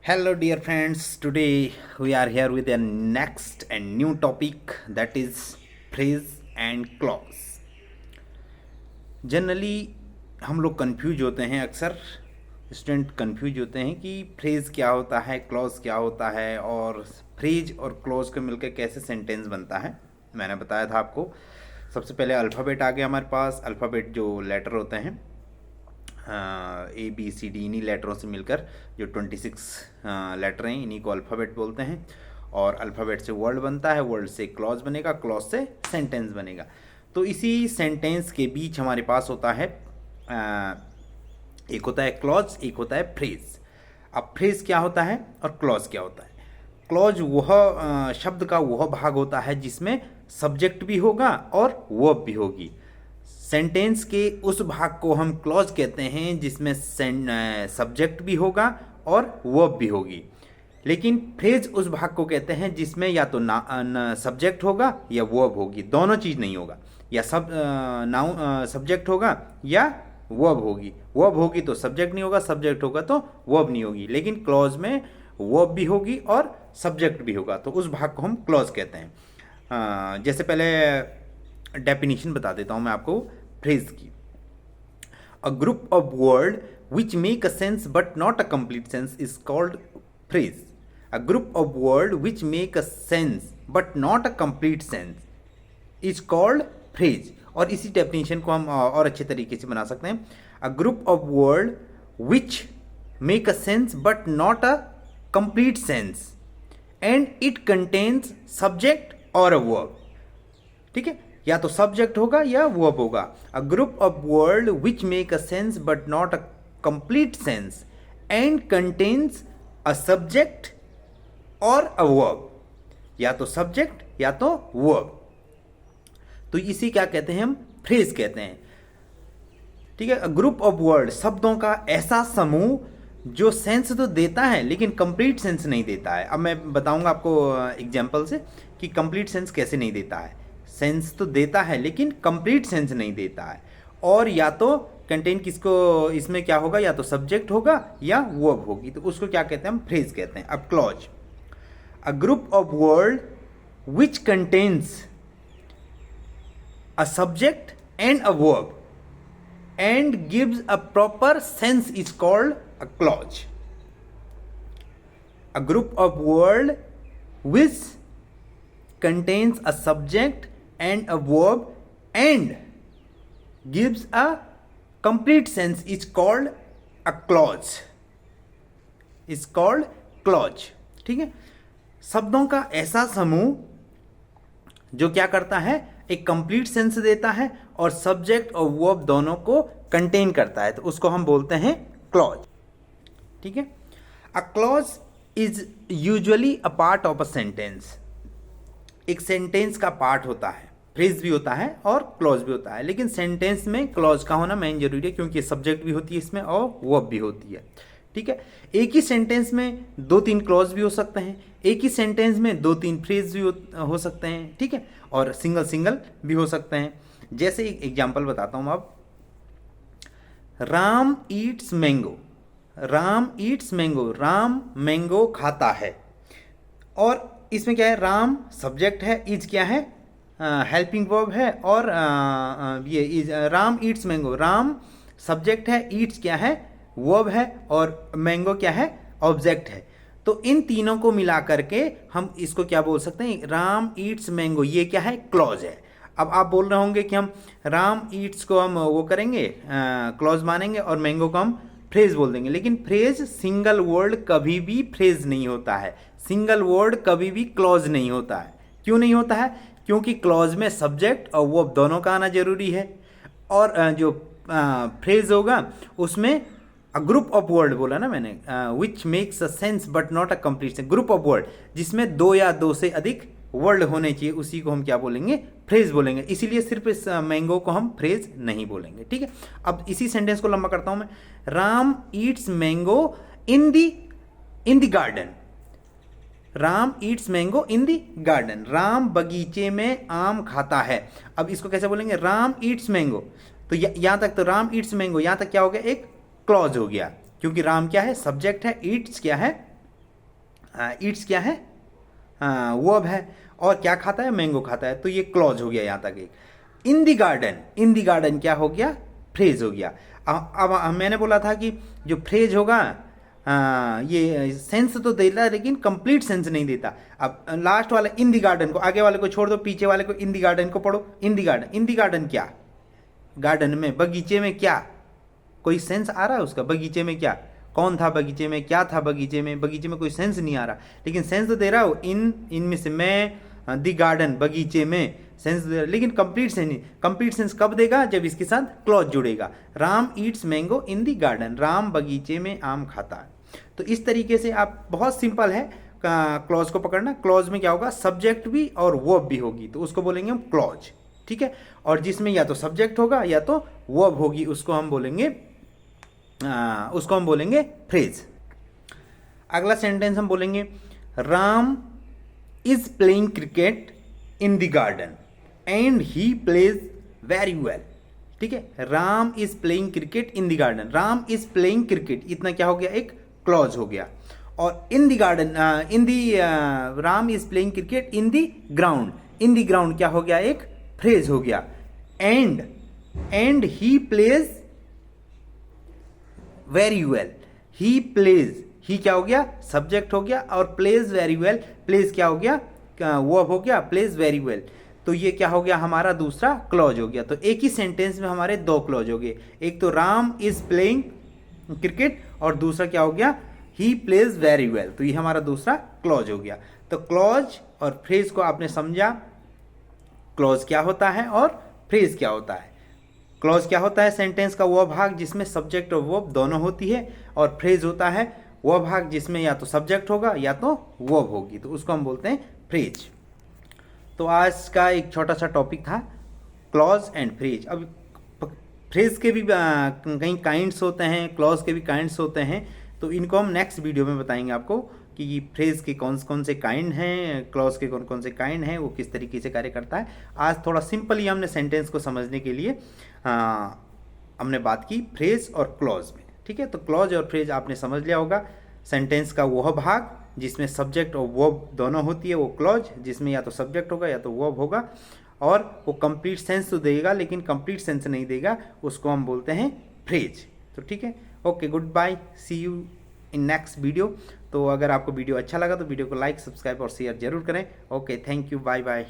Hello, dear friends. Today we are here with a next and new topic that is phrase and clause. Generally हम लोग confuse होते हैं, अक्सर student confuse होते हैं कि फ्रेज क्या होता है, क्लॉज क्या होता है और फ्रेज और क्लॉज को मिलकर कैसे सेंटेंस बनता है। मैंने बताया था आपको, सबसे पहले अल्फ़ाबेट आ गया हमारे पास। अल्फ़ाबेट जो लेटर होते हैं ए बी सी डी, इन्हीं लेटरों से मिलकर जो 26 लेटर हैं इन्हीं को अल्फ़ाबेट बोलते हैं। और अल्फ़ाबेट से वर्ड बनता है, वर्ड से क्लॉज बनेगा, क्लॉज से सेंटेंस बनेगा। तो इसी सेंटेंस के बीच हमारे पास होता है एक होता है क्लॉज, एक होता है फ्रेज। अब फ्रेज क्या होता है और क्लॉज क्या होता है? क्लॉज वह शब्द का वह भाग होता है जिसमें सब्जेक्ट भी होगा और वर्ब भी होगी। सेंटेंस के उस भाग को हम क्लॉज कहते हैं जिसमें सब्जेक्ट भी होगा और वर्ब भी होगी। लेकिन फ्रेज उस भाग को कहते हैं जिसमें या तो सब्जेक्ट होगा या वर्ब होगी, दोनों चीज़ नहीं होगा। या सब्जेक्ट होगा या वर्ब होगी, वर्ब होगी तो सब्जेक्ट नहीं होगा, सब्जेक्ट होगा तो वर्ब नहीं होगी। लेकिन क्लॉज में वर्ब भी होगी और सब्जेक्ट भी होगा, तो उस भाग को हम क्लॉज कहते हैं। जैसे पहले डेफिनेशन बता देता हूँ मैं आपको फ्रेज की। A group of word which make a sense but not a complete sense is called phrase. A group of word which make a sense but not a complete sense is called phrase. और इसी definition को हम और अच्छे तरीके से बना सकते हैं। A group of word which make a sense but not a complete sense and it contains subject और अ वर्ब। ठीक है, या तो सब्जेक्ट होगा या वर्ब होगा। A group of word which make a sense but not a complete sense and contains a subject और a verb, या तो सब्जेक्ट या तो वर्ब। तो इसी क्या कहते हैं हम? फ्रेज कहते हैं। ठीक है, ग्रुप ऑफ वर्ड शब्दों का ऐसा समूह जो सेंस तो देता है लेकिन कंप्लीट सेंस नहीं देता है। अब मैं बताऊंगा आपको एग्जांपल से कि कंप्लीट सेंस कैसे नहीं देता है। सेंस तो देता है लेकिन कंप्लीट सेंस नहीं देता है। और या तो कंटेन किसको इसमें क्या होगा, या तो सब्जेक्ट होगा या वर्ब होगी, तो उसको क्या कहते हैं? हम फ्रेज कहते हैं। अब clause, a group of word which contains a subject and a verb and gives a proper sense is called a clause. A group of word which contains a subject and a verb and gives a complete sense is called a clause. Is called clause. ठीक है, शब्दों का ऐसा समूह जो क्या करता है, एक कंप्लीट सेंस देता है और सब्जेक्ट और वर्ब दोनों को कंटेन करता है, तो उसको हम बोलते हैं क्लॉज। ठीक है, a clause is usually a part of a sentence. एक सेंटेंस का पार्ट होता है, फ्रेज भी होता है और क्लॉज भी होता है। लेकिन सेंटेंस में क्लॉज का होना मेन जरूरी है क्योंकि सब्जेक्ट भी होती है इसमें और वर्ब भी होती है। ठीक है, एक ही सेंटेंस में 2-3 क्लॉज भी हो सकते हैं, एक ही सेंटेंस में 2-3 फ्रेज भी हो सकते हैं। ठीक है, और सिंगल सिंगल भी हो सकते हैं। जैसे एक एग्जांपल बताता हूं अब, Ram Yeats mango. Ram Yeats mango, Ram mango खाता है। और इसमें क्या है, राम सब्जेक्ट है, इज क्या है, हेल्पिंग वर्ब है। और ये is Ram Yeats mango, Ram subject है, ईट्स क्या है, वर्ब है, और मैंगो क्या है, ऑब्जेक्ट है। तो इन तीनों को मिला करके हम इसको क्या बोल सकते हैं, राम ईट्स मैंगो, ये क्या है, क्लॉज है। अब आप बोल रहे होंगे कि हम राम ईट्स को हम वो करेंगे, क्लॉज मानेंगे, और मैंगो को हम फ्रेज बोल देंगे। लेकिन फ्रेज सिंगल वर्ड कभी भी फ्रेज नहीं होता है, सिंगल वर्ड कभी भी क्लॉज नहीं होता है। क्यों नहीं होता है? क्योंकि क्लॉज में सब्जेक्ट और वर्ब दोनों का आना जरूरी है। और जो फ्रेज होगा उसमें अ ग्रुप ऑफ वर्ड बोला ना मैंने, which makes a sense but not a complete sense. Group of word जिसमें 2 या 2 से अधिक वर्ड होने चाहिए, उसी को हम क्या बोलेंगे, फ्रेज बोलेंगे। इसीलिए सिर्फ इस मैंगो को हम फ्रेज नहीं बोलेंगे। ठीक है, अब इसी सेंटेंस को लंबा करता हूं मैं। Ram Yeats mango in the garden. Ram Yeats mango in the garden, Ram बगीचे में आम खाता है। अब इसको कैसे बोलेंगे, राम ईट्स मैंगो। तो यहां तक तो राम ईट्स मैंगो, यहां तक क्या हो गया, एक क्लॉज हो गया, क्योंकि राम क्या है, सब्जेक्ट है, ईट्स क्या है, ईट्स क्या है, वर्ब है, और क्या खाता है, मैंगो खाता है, तो ये क्लॉज हो गया यहाँ तक एक। इन दी गार्डन, इन दी गार्डन क्या हो गया, फ्रेज हो गया। अब मैंने बोला था कि जो फ्रेज होगा ये सेंस तो देता है लेकिन कंप्लीट सेंस नहीं देता। अब लास्ट वाला इन दी गार्डन को, आगे वाले को छोड़ दो, पीछे वाले को इन दी गार्डन को पढ़ो। इन दी गार्डन, इन दी गार्डन क्या, गार्डन में, बगीचे में, क्या कोई सेंस आ रहा है उसका, बगीचे में क्या, कौन था बगीचे में, क्या था बगीचे में, बगीचे में कोई सेंस नहीं आ रहा, लेकिन सेंस तो दे रहा हो इन, इनमें से मैं, दी गार्डन बगीचे में, सेंस दे रहा, लेकिन कंप्लीट सेंस नहीं। कंप्लीट सेंस कब देगा, जब इसके साथ क्लॉज जुड़ेगा। राम ईट्स मैंगो इन दी गार्डन, राम बगीचे में आम खाता है। तो इस तरीके से आप, बहुत सिंपल है क्लॉज को पकड़ना। क्लॉज में क्या होगा, सब्जेक्ट भी और वर्ब भी होगी, तो उसको बोलेंगे हम क्लॉज, ठीक है। और जिसमें या तो सब्जेक्ट होगा या तो वर्ब होगी, उसको हम बोलेंगे फ्रेज। अगला सेंटेंस हम बोलेंगे, Ram is playing cricket in the garden and he plays very well, ठीक है। Ram is playing cricket in the garden, Ram is playing cricket, इतना क्या हो गया, एक क्लॉज हो गया। और in the garden, Ram is playing cricket in the ground, in the ground क्या हो गया, एक फ्रेज हो गया। And he plays very well, he plays, he क्या हो गया, सब्जेक्ट हो गया, और प्लेज वेरी वेल, प्लेज क्या हो गया, वर्ब हो गया, प्लेज वेरी वेल। तो ये क्या हो गया, हमारा दूसरा क्लॉज हो गया। तो एक ही सेंटेंस में हमारे दो क्लॉज हो गए, एक तो राम इज प्लेइंग क्रिकेट, और दूसरा क्या हो गया, ही प्लेज वेरी वेल। तो ये हमारा दूसरा क्लॉज हो गया। तो क्लॉज और फ्रेज को आपने समझा, क्लॉज क्या होता है और फ्रेज क्या होता है। क्लॉज क्या होता है, सेंटेंस का वह भाग जिसमें सब्जेक्ट और वर्ब दोनों होती है, और फ्रेज होता है वह भाग जिसमें या तो सब्जेक्ट होगा या तो वर्ब होगी, तो उसको हम बोलते हैं फ्रेज। तो आज का एक छोटा सा टॉपिक था क्लॉज एंड फ्रेज। अब फ्रेज के भी कई काइंड्स होते हैं, क्लॉज के भी काइंड्स होते हैं, तो इनको हम नेक्स्ट वीडियो में बताएंगे आपको कि फ्रेज के कौन कौन से काइंड हैं, क्लॉज के कौन कौन से काइंड हैं, वो किस तरीके से कार्य करता है। आज थोड़ा सिंपली हमने सेंटेंस को समझने के लिए हमने बात की फ्रेज और क्लॉज में, ठीक है। तो क्लॉज और फ्रेज आपने समझ लिया होगा। सेंटेंस का वह भाग जिसमें सब्जेक्ट और वर्ब दोनों होती है वो क्लॉज, जिसमें या तो सब्जेक्ट होगा या तो वर्ब होगा, और वो कंप्लीट सेंस तो देगा लेकिन कंप्लीट सेंस नहीं देगा, उसको हम बोलते हैं फ्रेज। तो ठीक है, okay, good bye, see you in next video. तो अगर आपको वीडियो अच्छा लगा तो वीडियो को लाइक, सब्सक्राइब और शेयर जरूर करें। Okay, thank you, bye bye.